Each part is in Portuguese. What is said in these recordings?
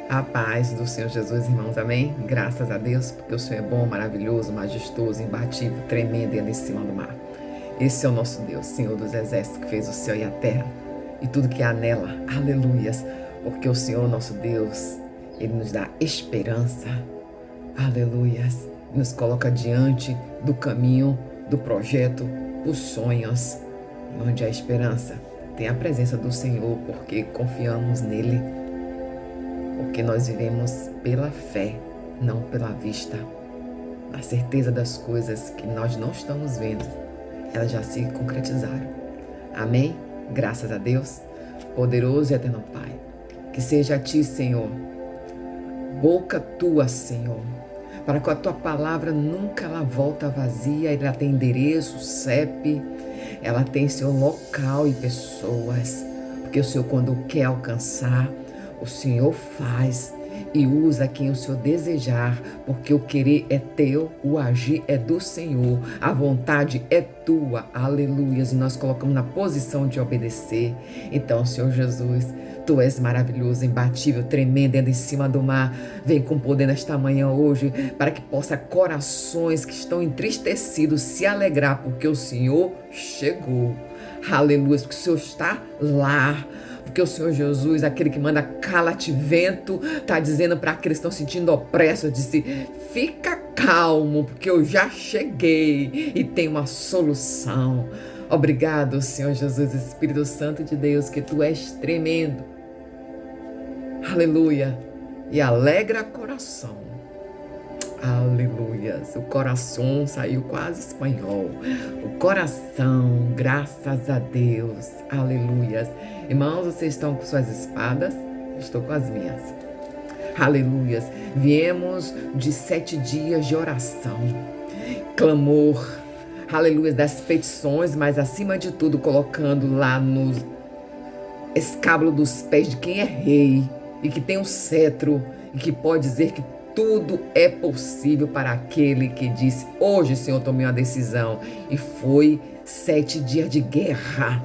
A paz do Senhor Jesus, irmãos, amém? Graças a Deus, porque o Senhor é bom, maravilhoso, majestoso, imbatível, tremendo e anda em cima do mar. Esse é o nosso Deus, Senhor dos exércitos, que fez o céu e a terra e tudo que há nela. Aleluias! Porque o Senhor, nosso Deus, Ele nos dá esperança. Aleluias! Nos coloca diante do caminho, do projeto, dos sonhos. E onde há esperança, tem a presença do Senhor, porque confiamos nele. Porque nós vivemos pela fé, não pela vista. A certeza das coisas que nós não estamos vendo, elas já se concretizaram. Amém? Graças a Deus, poderoso e eterno Pai. Que seja a Ti, Senhor, boca Tua, Senhor, para que a Tua palavra nunca ela volta vazia, ela tem endereço, CEP, ela tem seu local e pessoas. Porque o Senhor, quando quer alcançar, o Senhor faz e usa quem o Senhor desejar, porque o querer é teu, o agir é do Senhor, a vontade é tua, aleluias, e nós colocamos na posição de obedecer. Então, Senhor Jesus, Tu és maravilhoso, imbatível, tremendo, anda em cima do mar. Vem com poder nesta manhã hoje, para que possa corações que estão entristecidos se alegrar, porque o Senhor chegou. Aleluia, porque o Senhor está lá. Porque o Senhor Jesus, aquele que manda cala-te vento, está dizendo para aqueles que estão sentindo opressos, disse, fica calmo, porque eu já cheguei e tem uma solução. Obrigado, Senhor Jesus, Espírito Santo de Deus, que Tu és tremendo. Aleluia. E alegra coração. Aleluias. O coração saiu quase espanhol. O coração, graças a Deus. Aleluias. Irmãos, vocês estão com suas espadas? Estou com as minhas. Aleluias. Viemos de 7 dias de oração, clamor, aleluia, das petições, mas acima de tudo colocando lá no escábulo dos pés de quem é rei e que tem um cetro e que pode dizer que tudo é possível para aquele que disse, hoje, Senhor, tomei uma decisão. E foi 7 dias de guerra.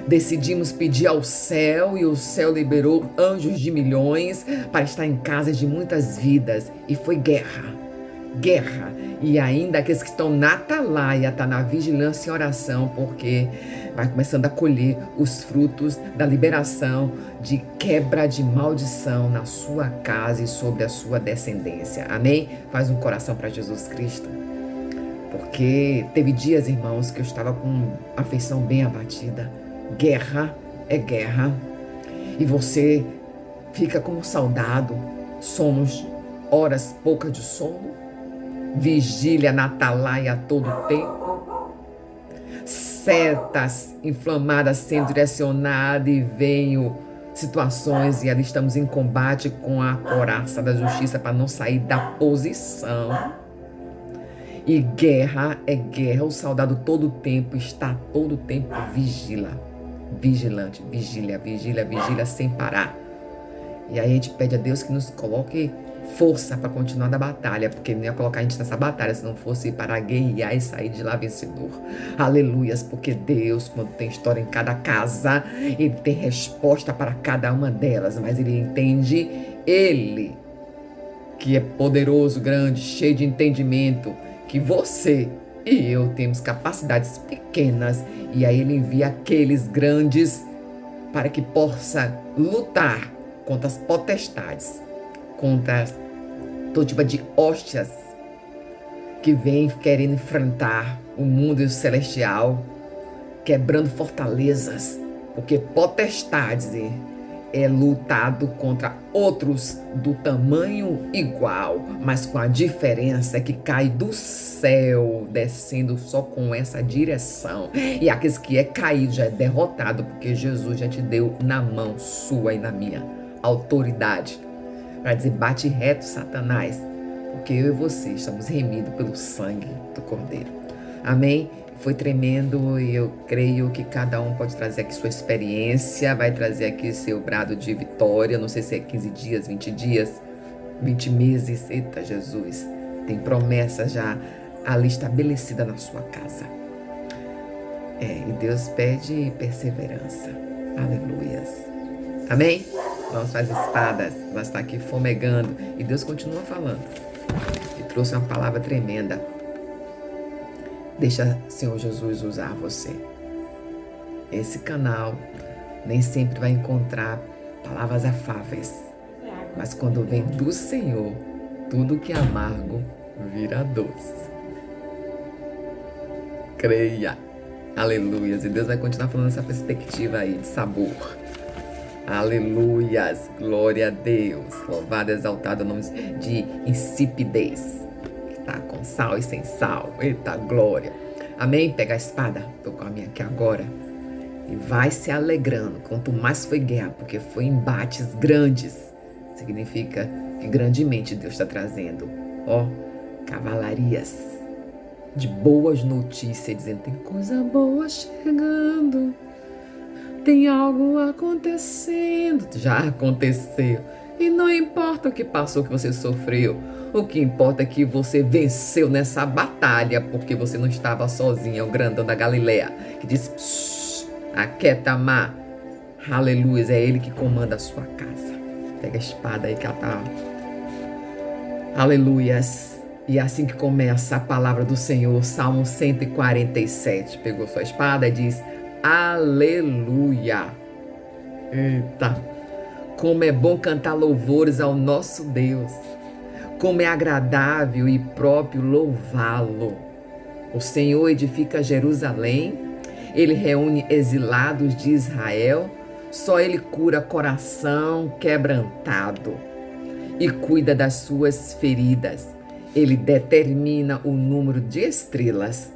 Decidimos pedir ao céu e o céu liberou anjos de milhões para estar em casa de muitas vidas. E foi guerra. Guerra. E ainda aqueles que estão na atalaia, tá na vigilância e oração, porque vai começando a colher os frutos da liberação de quebra de maldição na sua casa e sobre a sua descendência. Amém? Faz um coração para Jesus Cristo. Porque teve dias, irmãos, que eu estava com a afeição bem abatida. Guerra é guerra. E você fica como soldado. Somos horas poucas de sono. Vigília na atalaia a todo tempo. Setas inflamadas sendo direcionadas e venho situações e ali estamos em combate com a coraça da justiça para não sair da posição. E guerra é guerra. O soldado todo tempo está todo tempo vigilante, vigília sem parar. E aí a gente pede a Deus que nos coloque força para continuar na batalha, porque não ia colocar a gente nessa batalha se não fosse para guerrear e sair de lá vencedor. Aleluias, porque Deus, quando tem história em cada casa, Ele tem resposta para cada uma delas, mas Ele entende, Ele, que é poderoso, grande, cheio de entendimento, que você e eu temos capacidades pequenas, e aí Ele envia aqueles grandes para que possa lutar contra as potestades, contra todo tipo de hóstias que vem querendo enfrentar o mundo e o celestial, quebrando fortalezas, porque potestades é lutado contra outros do tamanho igual, mas com a diferença que cai do céu, descendo só com essa direção. E aqueles que é caído já é derrotado, porque Jesus já te deu na mão sua e na minha autoridade para dizer, bate reto, Satanás, porque eu e você estamos remidos pelo sangue do Cordeiro. Amém? Foi tremendo e eu creio que cada um pode trazer aqui sua experiência, vai trazer aqui seu brado de vitória. Não sei se é 15 dias, 20 dias, 20 meses. Eita, Jesus, tem promessa já ali estabelecida na sua casa. E Deus pede perseverança. Aleluias. Amém? nossas espadas, ela está aqui fumegando. E Deus continua falando. E trouxe uma palavra tremenda. Deixa o Senhor Jesus usar você. Esse canal nem sempre vai encontrar palavras afáveis. Mas quando vem do Senhor, tudo que é amargo vira doce. Creia. Aleluias. E Deus vai continuar falando essa perspectiva aí de sabor. Aleluias. Glória a Deus. Louvado, exaltado o nome de insipidez. Que tá com sal e sem sal. Eita glória. Amém? Pega a espada. Tô com a minha aqui agora. E vai se alegrando. Quanto mais foi guerra, porque foi embates grandes. Significa que grandemente Deus está trazendo. Ó, cavalarias de boas notícias, dizendo: tem coisa boa chegando, tem algo acontecendo. Já aconteceu. E não importa o que passou, que você sofreu. O que importa é que você venceu nessa batalha, porque você não estava sozinha. O grandão da Galileia, que disse: aquieta, mar. Aleluia, é ele que comanda a sua casa. Pega a espada aí que ela tá. Aleluias. E assim que começa a palavra do Senhor, Salmo 147. Pegou sua espada e diz: aleluia. Eita. Como é bom cantar louvores ao nosso Deus. Como é agradável e próprio louvá-lo. O Senhor edifica Jerusalém. Ele reúne exilados de Israel. Só ele cura coração quebrantado e cuida das suas feridas. Ele determina o número de estrelas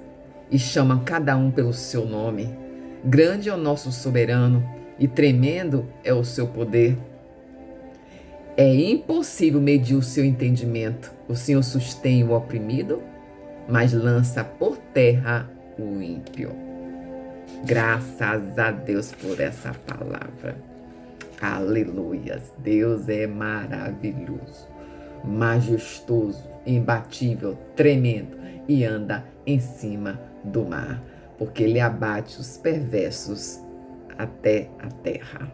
e chama cada um pelo seu nome. Grande é o nosso soberano e tremendo é o seu poder. É impossível medir o seu entendimento. O Senhor sustém o oprimido, mas lança por terra o ímpio. Graças a Deus por essa palavra. Aleluias. Deus é maravilhoso, majestoso, imbatível, tremendo e anda em cima do mar, porque ele abate os perversos até a terra.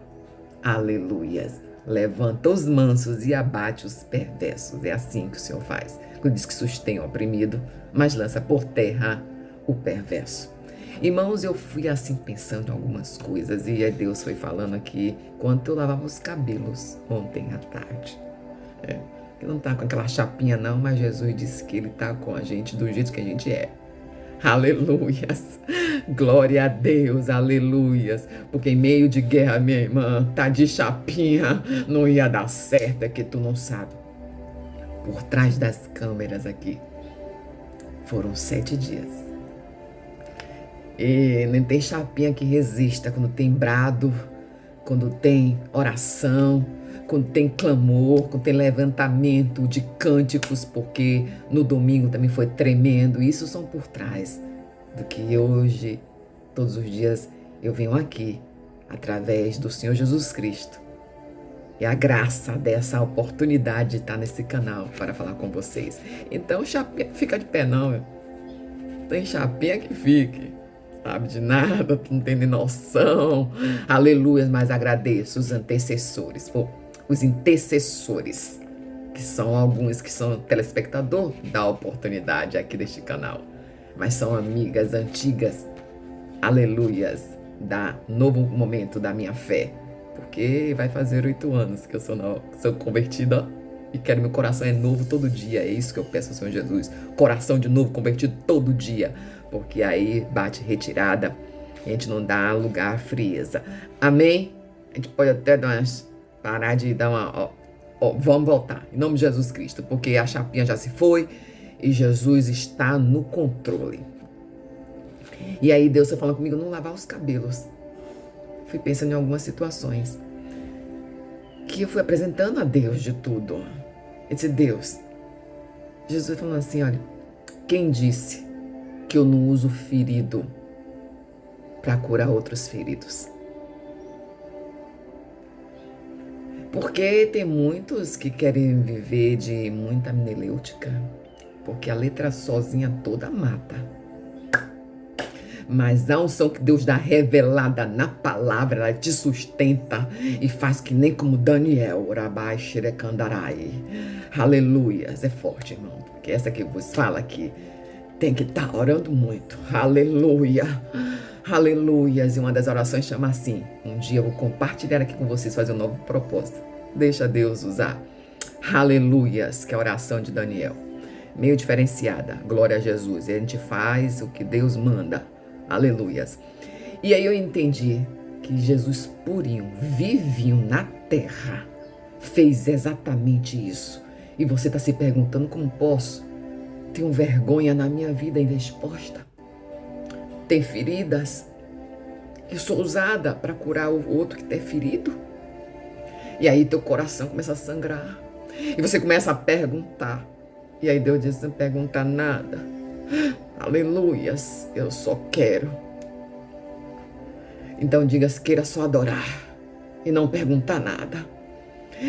Aleluias. Levanta os mansos e abate os perversos. É assim que o Senhor faz. Ele diz que sustém o oprimido, mas lança por terra o perverso. Irmãos, eu fui assim pensando em algumas coisas e Deus foi falando aqui enquanto eu lavava os cabelos ontem à tarde. Que não tá com aquela chapinha não, mas Jesus disse que ele tá com a gente do jeito que a gente é. Aleluias. Glória a Deus, aleluias. Porque em meio de guerra, minha irmã, tá de chapinha, não ia dar certo, é que tu não sabe. Por trás das câmeras aqui, foram 7 dias. E não tem chapinha que resista quando tem brado, quando tem oração, quando tem clamor, quando tem levantamento de cânticos, porque no domingo também foi tremendo. Isso são por trás do que hoje, todos os dias, eu venho aqui, através do Senhor Jesus Cristo. E a graça dessa oportunidade de estar nesse canal para falar com vocês. Então, chapinha fica de pé não. Tem chapinha que fique. Sabe de nada, tu não tem nem noção. Aleluia, mas agradeço os antecessores, os intercessores, que são alguns que são telespectador da oportunidade aqui deste canal, mas são amigas antigas, aleluias, da novo momento da minha fé, porque vai fazer 8 anos que eu sou convertida e quero meu coração é novo todo dia. É isso que eu peço ao Senhor Jesus, coração de novo convertido todo dia, porque aí bate retirada, a gente não dá lugar à frieza. Amém? A gente pode até parar de dar uma... vamos voltar, em nome de Jesus Cristo, porque a chapinha já se foi e Jesus está no controle. E aí Deus está falando comigo, não lavar os cabelos. Fui pensando em algumas situações que eu fui apresentando a Deus de tudo. Eu disse: Deus, Jesus falando assim, olha, quem disse que eu não uso ferido para curar outros feridos? Porque tem muitos que querem viver de muita hermenêutica, porque a letra sozinha toda mata. Mas a unção que Deus dá revelada na palavra, ela te sustenta e faz que nem como Daniel, Rabai Shirekandarai. Aleluias, é forte, irmão, porque essa que vos fala aqui tem que estar orando muito. Aleluia, aleluias. E uma das orações chama assim, um dia eu vou compartilhar aqui com vocês, fazer um novo propósito. Deixa Deus usar. Aleluias, que é a oração de Daniel. Meio diferenciada, glória a Jesus. E a gente faz o que Deus manda. Aleluias. E aí eu entendi que Jesus purinho, vivinho na terra, fez exatamente isso. E você está se perguntando como posso? Tenho vergonha na minha vida ainda exposta. Tem feridas. Eu sou usada para curar o outro que está ferido. E aí teu coração começa a sangrar. E você começa a perguntar. E aí Deus diz, não pergunta nada. Aleluias, eu só quero. Então diga, queira só adorar e não perguntar nada.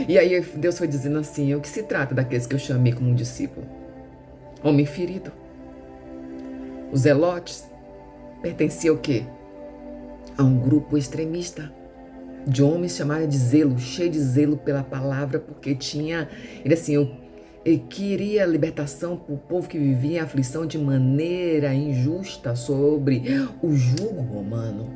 E aí Deus foi dizendo assim, o que se trata daqueles que eu chamei como um discípulo? Homem ferido. Os zelotes pertenciam ao quê? A um grupo extremista de homens chamados de zelo, cheio de zelo pela palavra, porque tinha, ele queria libertação para o povo que vivia em aflição de maneira injusta sobre o jugo romano.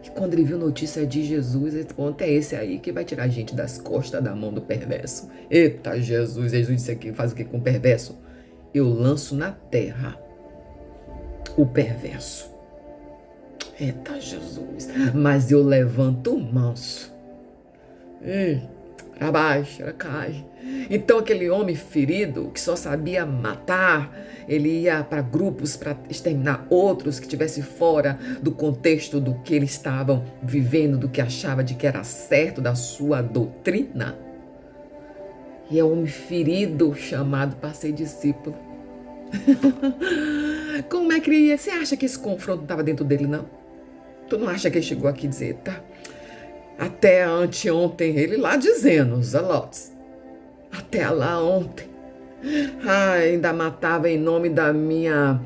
E quando ele viu notícia de Jesus, ele falou, é esse aí que vai tirar a gente das costas da mão do perverso. Eita, Jesus disse aqui, faz o que com o perverso? Eu lanço na terra o perverso. Eita, Jesus, mas eu levanto o manso. Abaixo, ela cai. Então aquele homem ferido, que só sabia matar, ele ia para grupos para exterminar outros que estivessem fora do contexto do que eles estavam vivendo, do que achava de que era certo, da sua doutrina. E é um homem ferido chamado para ser discípulo. Como é que ele ia? Você acha que esse confronto não estava dentro dele, não? Tu não acha que ele chegou aqui a dizer, tá? Até anteontem, ele lá dizendo, os zelotes. Até lá ontem. Ainda matava em nome da minha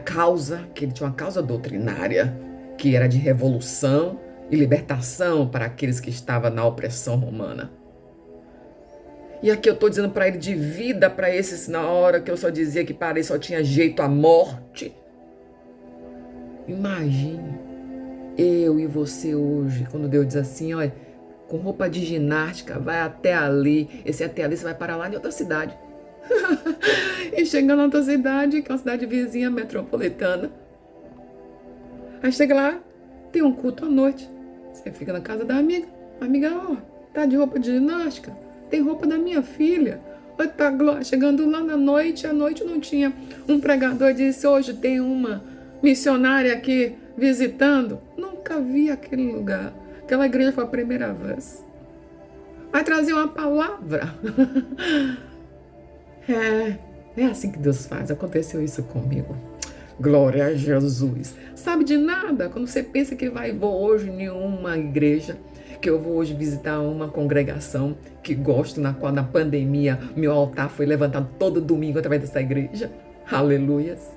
causa, que ele tinha uma causa doutrinária, que era de revolução e libertação para aqueles que estavam na opressão romana. E aqui eu estou dizendo para ele de vida para esses, na hora que eu só dizia que para ele só tinha jeito à morte. Imagine eu e você hoje, quando Deus diz assim, olha, com roupa de ginástica, vai até ali. Esse até ali você vai parar lá em outra cidade. E chega na outra cidade, que é uma cidade vizinha metropolitana. Aí chega lá, tem um culto à noite. Você fica na casa da amiga. A amiga, ó, tá de roupa de ginástica. Tem roupa da minha filha. Olha, tá chegando lá na noite. À noite não tinha. Um pregador disse, hoje tem uma missionária aqui visitando. Nunca vi aquele lugar. Aquela igreja foi a primeira vez. Vai trazer uma palavra. É assim que Deus faz. Aconteceu isso comigo. Glória a Jesus. Sabe de nada? Quando você pensa que vou hoje em uma igreja, que eu vou hoje visitar uma congregação que gosto, na qual na pandemia meu altar foi levantado todo domingo através dessa igreja. Aleluias.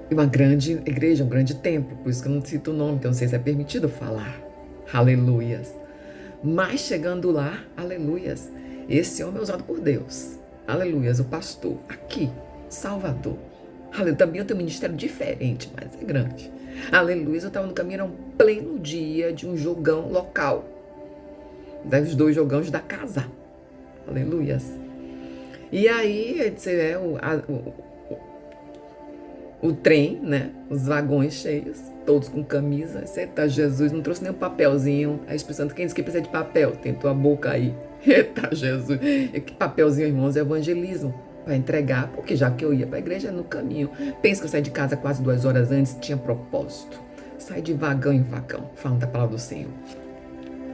E uma grande igreja, um grande templo, por isso que eu não cito o nome, que eu não sei se é permitido falar. Aleluias. Mas chegando lá, aleluias, esse homem é usado por Deus. Aleluias, o pastor, aqui, Salvador. Aleluia, também eu tenho um ministério diferente, mas é grande. Aleluia, eu estava no caminho, era um pleno dia de um jogão local. Dos 2 jogões da casa. Aleluias. E aí, o trem, né? Os vagões cheios, todos com camisa. Eita, Jesus, não trouxe nem um papelzinho. Aí, expressando, quem disse que precisa de papel? Tentou a boca aí. Eita, Jesus. E que papelzinho, irmãos, é evangelismo. Para entregar, porque já que eu ia para a igreja, no caminho. Pensa que eu saí de casa quase 2 horas antes, tinha propósito. Saí de vagão em vagão, falando da palavra do Senhor.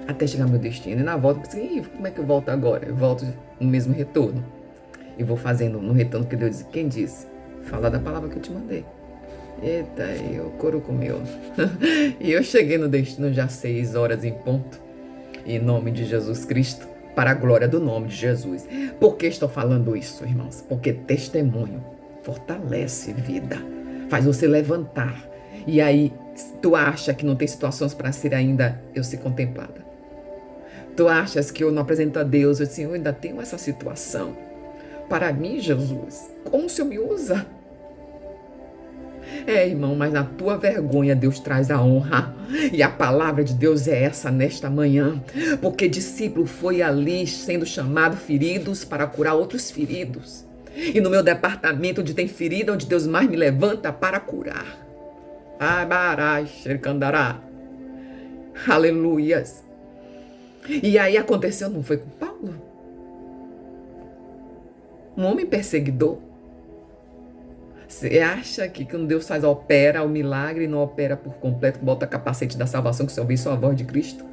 Até chegar ao meu destino. E na volta, eu pensei, como é que eu volto agora? Eu volto no mesmo retorno. E vou fazendo no retorno que Deus disse. Quem disse? Fala da palavra que eu te mandei. Eita, o couro comeu. E eu cheguei no destino já 6 horas em ponto. Em nome de Jesus Cristo. Para a glória do nome de Jesus. Por que estou falando isso, irmãos? Porque testemunho fortalece vida. faz você levantar. E aí, tu acha que não tem situações para ser ainda eu ser contemplada? Tu achas que eu não apresento a Deus, assim, eu ainda tenho essa situação? Para mim, Jesus, como o Senhor me usa? Irmão, mas na tua vergonha Deus traz a honra. E a palavra de Deus é essa nesta manhã. Porque discípulo foi ali sendo chamado feridos para curar outros feridos. E no meu departamento onde tem ferida, onde Deus mais me levanta para curar. Aleluias. E aí aconteceu, não foi com Paulo? Um homem perseguidor. Você acha que quando Deus opera o milagre, não opera por completo, bota capacete da salvação, que só ouve só a voz de Cristo?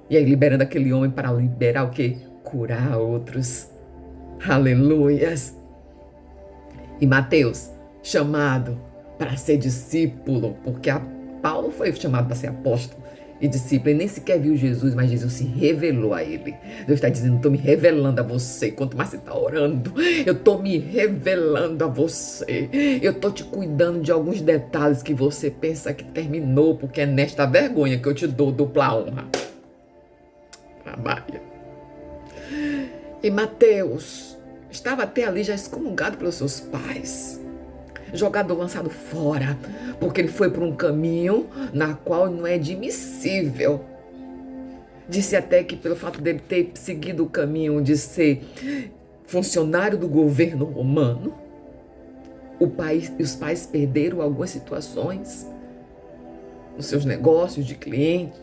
E aí liberando aquele homem para liberar o quê? Curar outros. Aleluias. E Mateus, chamado para ser discípulo, porque Paulo foi chamado para ser apóstolo e discípulo, ele nem sequer viu Jesus, mas Jesus se revelou a ele. Deus está dizendo, estou me revelando a você. Quanto mais você está orando, eu estou me revelando a você. Eu estou te cuidando de alguns detalhes que você pensa que terminou, porque é nesta vergonha que eu te dou dupla honra. Trabalha. E Mateus estava até ali já excomungado pelos seus pais, jogado, lançado fora, porque ele foi por um caminho na qual não é admissível. Disse até que pelo fato dele ter seguido o caminho de ser funcionário do governo romano, os pais perderam algumas situações nos seus negócios de cliente.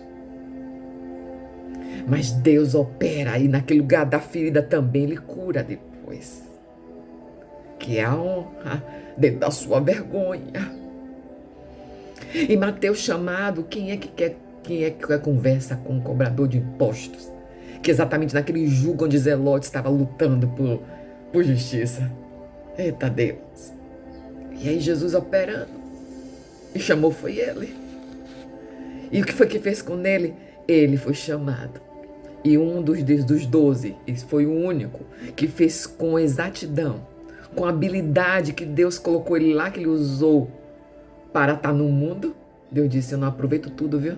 Mas Deus opera aí naquele lugar da ferida também, ele cura depois. Que é a honra dentro da sua vergonha. E Mateus chamado, quem é que quer conversa com um cobrador de impostos? Que exatamente naquele julgo onde Zelote estava lutando por justiça. Eita Deus. E aí Jesus operando. E chamou foi ele. E o que foi que fez com ele? Ele foi chamado. E um dos 12, esse foi o único que fez com exatidão, com a habilidade que Deus colocou ele lá, que ele usou para estar no mundo. Deus disse, eu não aproveito tudo, viu?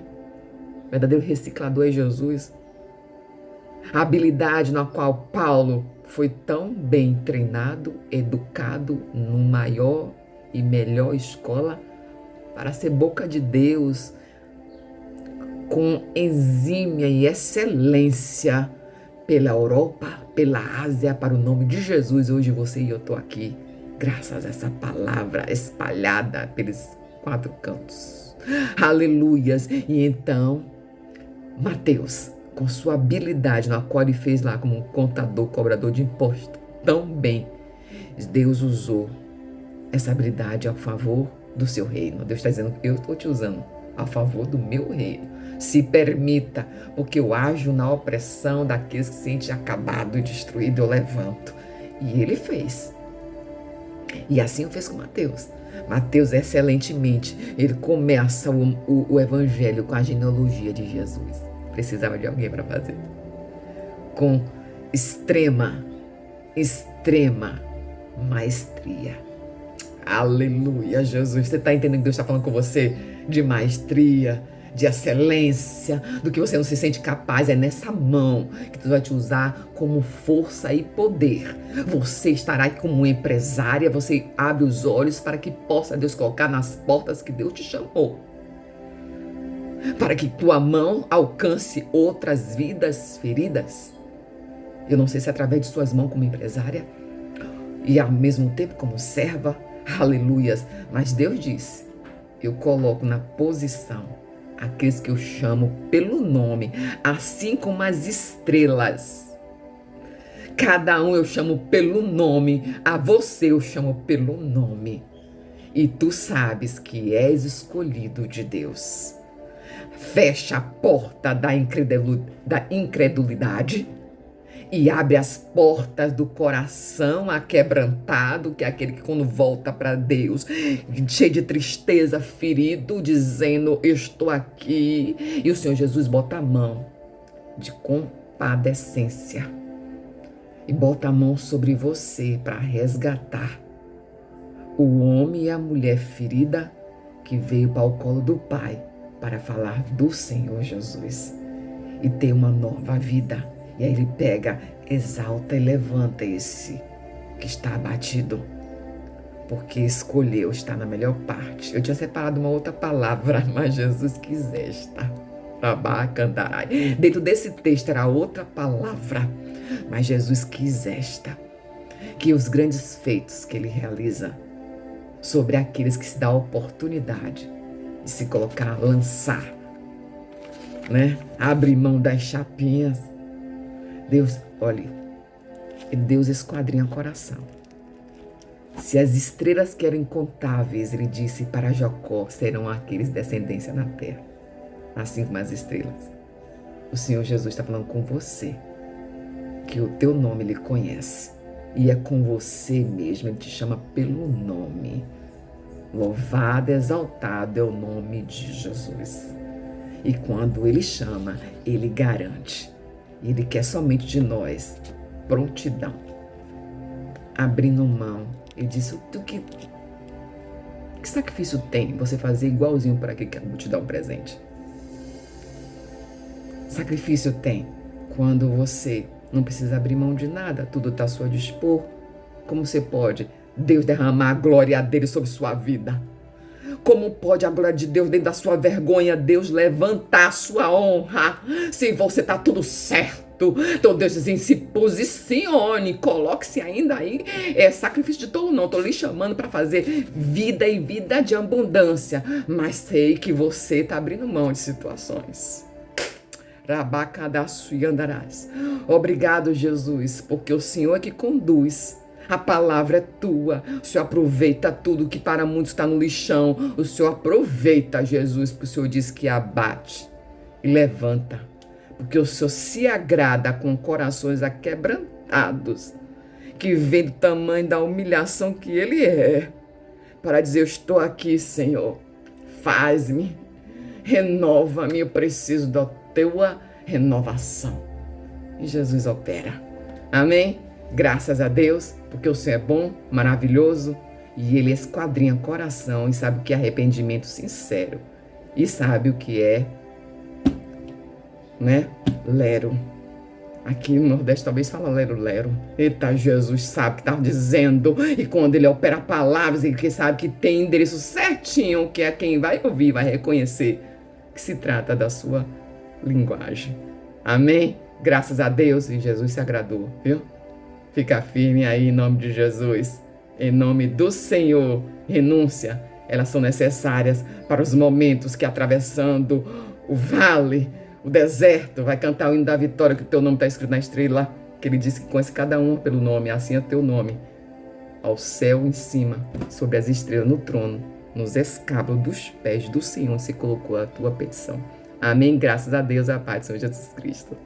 O verdadeiro reciclador é Jesus. A habilidade na qual Paulo foi tão bem treinado, educado, no maior e melhor escola, para ser boca de Deus, com exímia e excelência pela Europa, pela Ásia, para o nome de Jesus. Hoje você e eu estou aqui, graças a essa palavra espalhada pelos 4 cantos. Aleluias! E então, Mateus, com sua habilidade, na qual ele fez lá como um contador, cobrador de imposto, tão bem, Deus usou essa habilidade a favor do seu reino. Deus está dizendo, eu estou te usando a favor do meu reino. Se permita, porque eu ajo na opressão daqueles que se sentem acabado e destruído, eu levanto. E ele fez. E assim eu fiz com Mateus. Mateus, excelentemente, ele começa o evangelho com a genealogia de Jesus. Precisava de alguém para fazer. Com extrema maestria. Aleluia, Jesus. Você está entendendo que Deus está falando com você de maestria, de excelência, do que você não se sente capaz? É nessa mão que Deus vai te usar como força e poder. Você estará aí como empresária, você abre os olhos para que possa Deus colocar nas portas que Deus te chamou. Para que tua mão alcance outras vidas feridas. Eu não sei se é através de suas mãos como empresária e ao mesmo tempo como serva, aleluias, mas Deus disse, eu coloco na posição aqueles que eu chamo pelo nome, assim como as estrelas. Cada um eu chamo pelo nome, a você eu chamo pelo nome. E tu sabes que és escolhido de Deus. Fecha a porta da incredulidade e abre as portas do coração aquebrantado, que é aquele que quando volta para Deus, cheio de tristeza, ferido, dizendo, eu estou aqui. E o Senhor Jesus bota a mão de compadecência e bota a mão sobre você para resgatar o homem e a mulher ferida que veio para o colo do Pai para falar do Senhor Jesus e ter uma nova vida. E aí ele pega, exalta e levanta esse que está abatido, porque escolheu estar na melhor parte. Eu tinha separado uma outra palavra, mas Jesus quis esta. Abacandarai. Dentro desse texto era outra palavra, mas Jesus quis esta. Que os grandes feitos que ele realiza sobre aqueles que se dá a oportunidade de se colocar, lançar, né? Abre mão das chapinhas. Deus, olha, Deus esquadrinha o coração. Se as estrelas que eram incontáveis, ele disse para Jacó, serão aqueles descendência na terra, assim como as estrelas. O Senhor Jesus está falando com você, que o teu nome ele conhece. E é com você mesmo, ele te chama pelo nome. Louvado, exaltado é o nome de Jesus. E quando ele chama, ele garante. Ele quer somente de nós prontidão. Abrindo mão. Ele disse, que sacrifício tem você fazer igualzinho para aquele que quer te dar um presente? Sacrifício tem quando você não precisa abrir mão de nada, tudo está a seu dispor. Como você pode Deus derramar a glória dele sobre sua vida? Como pode a glória de Deus dentro da sua vergonha, Deus levantar a sua honra? Se você está tudo certo, então Deus diz assim, se posicione, coloque-se ainda aí. É sacrifício de tolo não, estou lhe chamando para fazer vida e vida de abundância, mas sei que você está abrindo mão de situações. Rabacadaço e andarás. Obrigado, Jesus, porque o Senhor é que conduz. A palavra é tua. O Senhor aproveita tudo que para muitos está no lixão. O Senhor aproveita, Jesus, porque o Senhor diz que abate e levanta. Porque o Senhor se agrada com corações aquebrantados, que vem do tamanho da humilhação que Ele é, para dizer, eu estou aqui, Senhor. Faz-me, renova-me, eu preciso da tua renovação. E Jesus opera. Amém? Graças a Deus, porque o Senhor é bom, maravilhoso, e Ele esquadrinha coração e sabe o que é arrependimento sincero. E sabe o que é, né? Lero. Aqui no Nordeste talvez fala lero. Eita, Jesus sabe o que está dizendo. E quando Ele opera palavras, Ele sabe que tem endereço certinho, que é quem vai ouvir, vai reconhecer que se trata da sua linguagem. Amém? Graças a Deus, e Jesus se agradou, viu? Fica firme aí em nome de Jesus. Em nome do Senhor. Renúncia, elas são necessárias para os momentos que atravessando o vale, o deserto, vai cantar o hino da vitória, que o teu nome está escrito na estrela, que ele disse que conhece cada um pelo nome, assim é teu nome. Ao céu em cima, sobre as estrelas, no trono, nos escabros dos pés do Senhor se colocou a tua petição. Amém? Graças a Deus, a paz do Senhor Jesus Cristo.